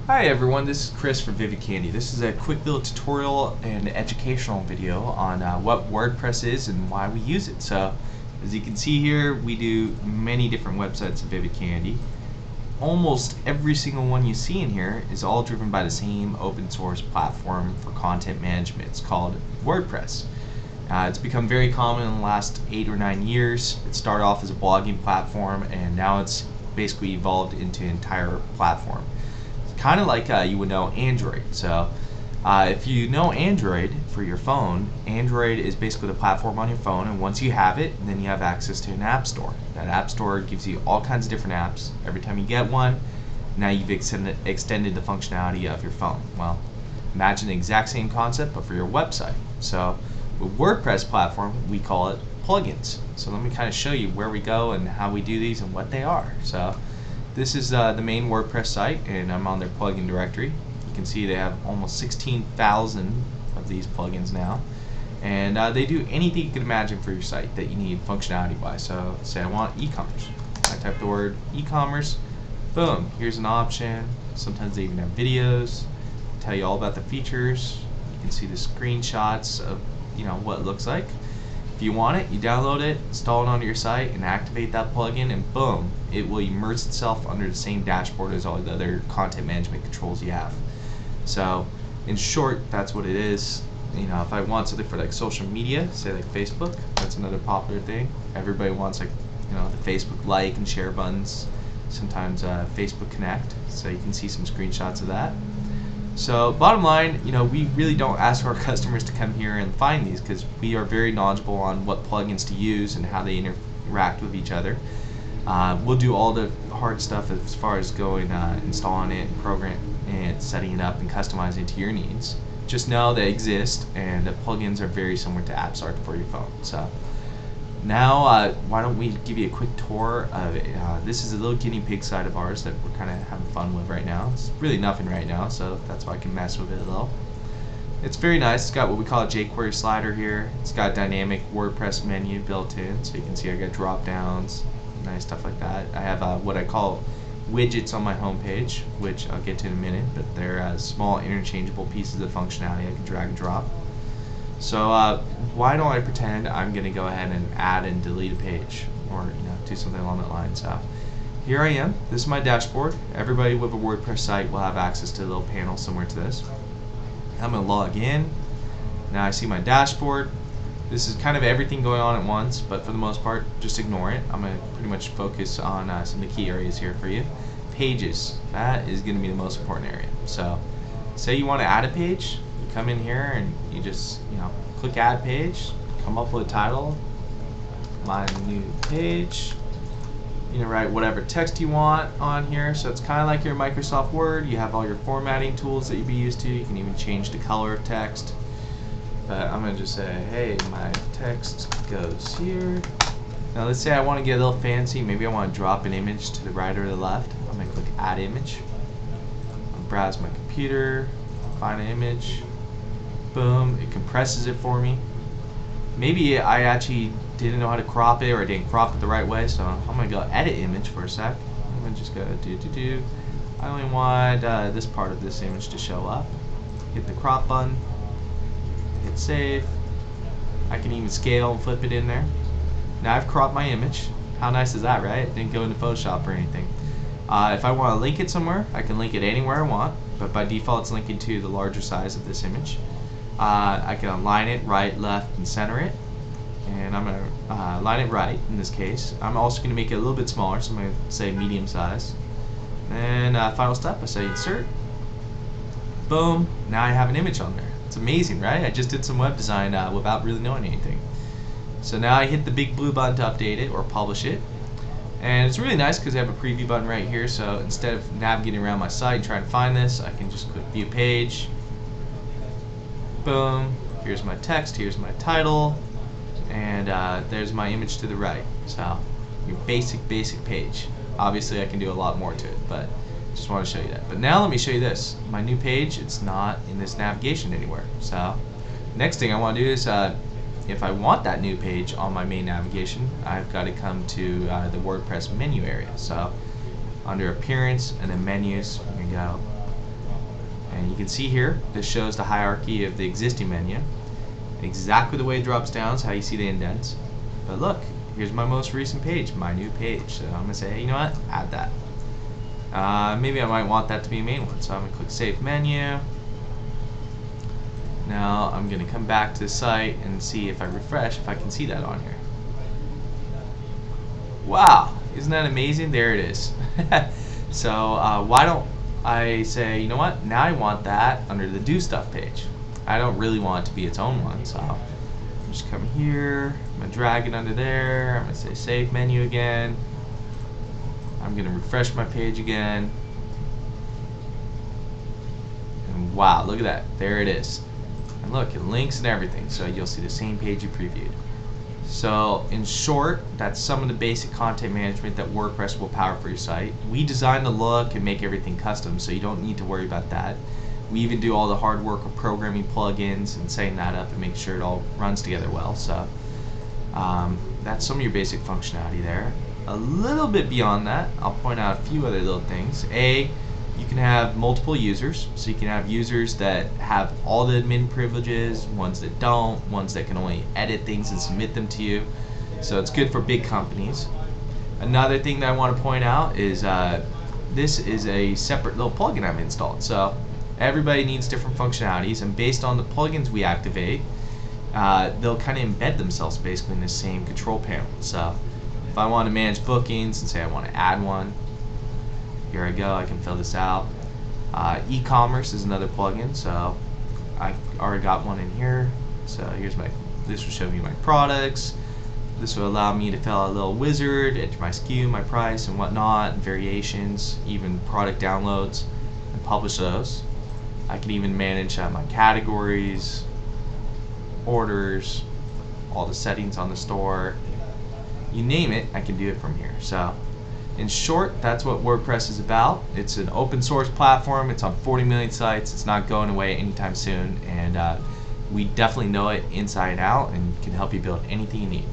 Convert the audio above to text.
Hi everyone, this is Chris from Vivid Candy. This is a quick little tutorial and educational video on what WordPress is and why we use it. So, as you can see here, we do many different websites at Vivid Candy. Almost every single one you see in here is all driven by the same open source platform for content management. It's called WordPress. It's become very common in the last 8 or 9 years. It started off as a blogging platform and now it's basically evolved into an entire platform. Kind of like you would know Android. So if you know Android for your phone, Android is basically the platform on your phone, and once you have it, then you have access to an app store. That app store gives you all kinds of different apps. Every time you get one, now you've extended the functionality of your phone. Well, imagine the exact same concept but for your website. So with WordPress platform, we call it plugins. So let me kind of show you where we go and how we do these and what they are. So this is the main WordPress site, and I'm on their plugin directory. You can see they have almost 16,000 of these plugins now, and they do anything you could imagine for your site that you need functionality wise. So say I want e-commerce. I type the word e-commerce, boom, here's an option. Sometimes they even have videos, tell you all about the features. You can see the screenshots of what it looks like. If you want it, you download it, install it onto your site, and activate that plugin, and boom, it will immerse itself under the same dashboard as all the other content management controls you have. So, in short, that's what it is. If I want something for like social media, say like Facebook, that's another popular thing. Everybody wants the Facebook like and share buttons. Sometimes Facebook Connect, so you can see some screenshots of that. So bottom line, we really don't ask our customers to come here and find these because we are very knowledgeable on what plugins to use and how they interact with each other. We'll do all the hard stuff as far as going installing it, programming it, setting it up, and customizing it to your needs. Just know they exist, and the plugins are very similar to AppSart for your phone. So now, why don't we give you a quick tour of it. This is a little guinea pig site of ours that we're kind of having fun with right now. It's really nothing right now, so that's why I can mess with it a little. It's very nice. It's got what we call a jQuery slider here. It's got dynamic WordPress menu built in, so you can see I got drop downs, nice stuff like that. I have what I call widgets on my home page, which I'll get to in a minute, but they're small interchangeable pieces of functionality I can drag and drop. So why don't I pretend I'm going to go ahead and add and delete a page, or do something along that line. So here I am. This is my dashboard. Everybody with a WordPress site will have access to a little panel similar to this. I'm going to log in. Now I see my dashboard. This is kind of everything going on at once, but for the most part, just ignore it. I'm going to pretty much focus on some of the key areas here for you. Pages. That is going to be the most important area. So say you want to add a page. Come in here and you just click add page, come up with a title, my new page, write whatever text you want on here. So it's kind of like your Microsoft Word. You have all your formatting tools that you'd be used to. You can even change the color of text, but I'm gonna just say, hey, my text goes here. Now let's say I want to get a little fancy. Maybe I want to drop an image to the right or the left. I'm gonna click add image. I'll browse my computer, find an image. Boom, it compresses it for me. Maybe I actually didn't know how to crop it, or I didn't crop it the right way, so I'm going to go edit image for a sec. I'm going to just go do. I only want this part of this image to show up. Hit the crop button, hit save. I can even scale and flip it in there. Now I've cropped my image. How nice is that, right? It didn't go into Photoshop or anything. If I want to link it somewhere, I can link it anywhere I want, but by default it's linking to the larger size of this image. I can align it right, left, and center it, and I'm going to align it right in this case. I'm also going to make it a little bit smaller, so I'm going to say medium size. And final step, I say insert. Boom, now I have an image on there. It's amazing, right? I just did some web design without really knowing anything. So now I hit the big blue button to update it or publish it. And it's really nice because I have a preview button right here, so instead of navigating around my site and trying to find this, I can just click view page. Boom, here's my text, here's my title, and there's my image to the right. So your basic page. Obviously I can do a lot more to it, but just want to show you that. But now let me show you this. My new page, it's not in this navigation anywhere. So next thing I want to do is if I want that new page on my main navigation, I've got to come to the WordPress menu area. So under appearance and then menus, we go And you can see here, this shows the hierarchy of the existing menu. Exactly the way it drops down is how you see the indents. But look, here's my most recent page, my new page. So I'm gonna say, you know what, add that. Maybe I might want that to be a main one. So I'm gonna click Save Menu. Now I'm gonna come back to the site and see if I refresh, if I can see that on here. Wow, isn't that amazing? There it is. So why don't I say, you know what, now I want that under the Do Stuff page. I don't really want it to be its own one, so I'll just come here, I'm going to drag it under there, I'm going to say Save Menu again, I'm going to refresh my page again, and wow, look at that, there it is. And look, it links and everything, so you'll see the same page you previewed. So in short, that's some of the basic content management that WordPress will power for your site. We design the look and make everything custom, so you don't need to worry about that. We even do all the hard work of programming plugins and setting that up and make sure it all runs together well. So that's some of your basic functionality there. A little bit beyond that, I'll point out a few other little things. You can have multiple users, so you can have users that have all the admin privileges, ones that don't, ones that can only edit things and submit them to you. So it's good for big companies. Another thing that I want to point out is this is a separate little plugin I've installed. So everybody needs different functionalities, and based on the plugins we activate, they'll kind of embed themselves basically in the same control panel. So if I want to manage bookings and say I want to add one, here I go, I can fill this out. E-commerce is another plugin, so I already got one in here. So here's this will show me my products. This will allow me to fill out a little wizard, enter my SKU, my price, and whatnot, and variations, even product downloads, and publish those. I can even manage my categories, orders, all the settings on the store. You name it, I can do it from here. So in short, that's what WordPress is about. It's an open source platform. It's on 40 million sites. It's not going away anytime soon, and we definitely know it inside out and can help you build anything you need.